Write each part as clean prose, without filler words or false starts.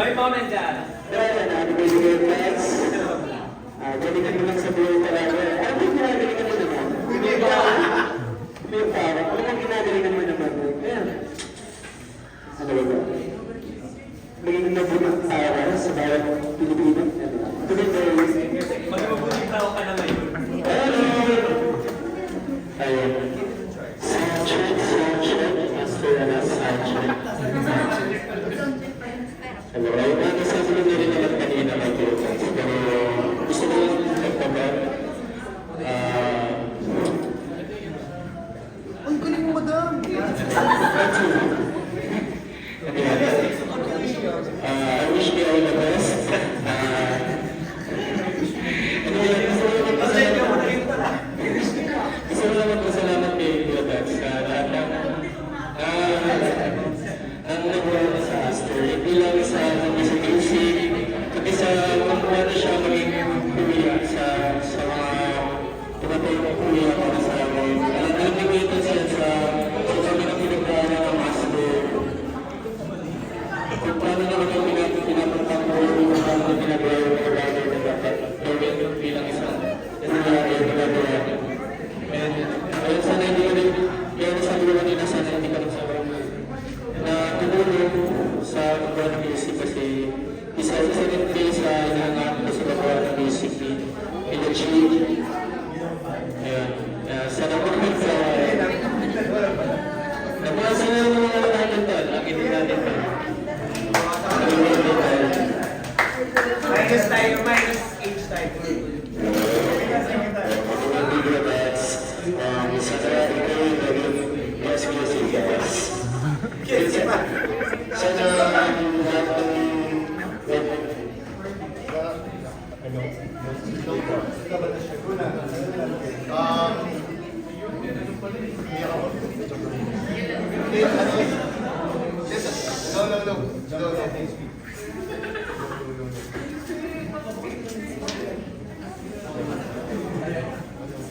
My mom and dad. Magmabuting tao ka na ngayon.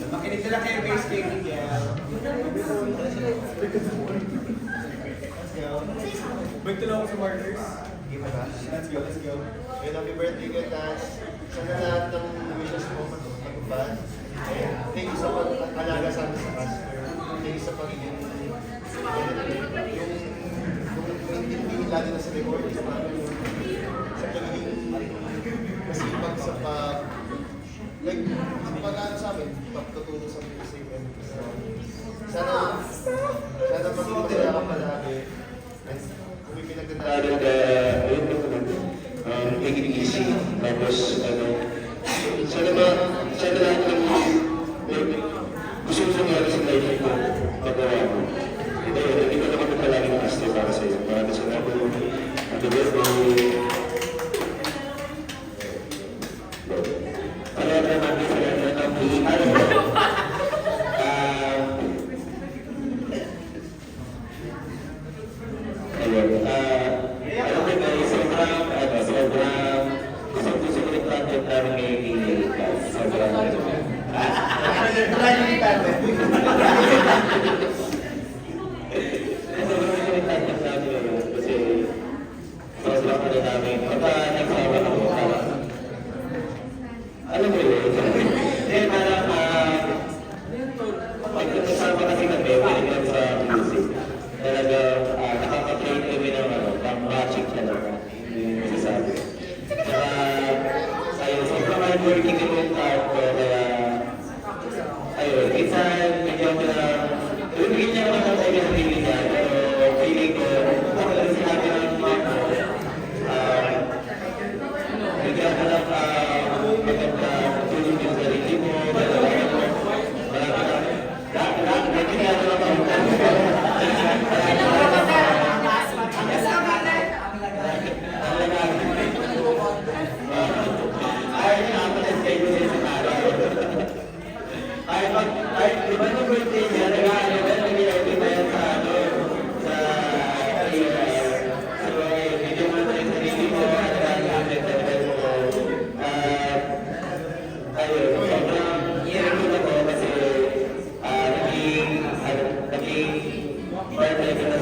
Makinig sila kayo base taking Back to lang ako sa Martyrs. Let's go, let's go. Ayun, happy birthday ka, Tash. Sana lahat ng wishes mo matupad. Thank you sa pag-alaga sa amin sa pastor. Thank you sa pagiging yung intindi lalo na sa record sa pagiging masipag sa pag-ano sa amin, pagtutulong sa music and sana maging masaya ka palagi. Kung may pinagdadaanan ka, ayun mo naman, take it easy. Tapos, sana lahat ng gusto mo nangyari sa life mo, magawa mo. Hindi ko naman palaging pastor para sa iyo. Para sa lahat mo, ang birthday. Sobrang importante. Sobrang importante sa amin yun kasi sobrang ano namin, pagka nagsawa ng mukha, alam mo yun, then parang pag kasama kasi kami, pinigyan sa music, talagang nakaka-play kami ng pang-magic talaga, yung masasabi. Saka, ayun, sobrang hardworking kami yung tao ko, kaya, ayun, minsan, bigyan ko lang, bigyan niya naman ako yung sarili niya, pero feeling ko, ako lang sinabi ng mama ko, bigyan ko lang maganda tulong yung sarili mo, marami mo, partner ko na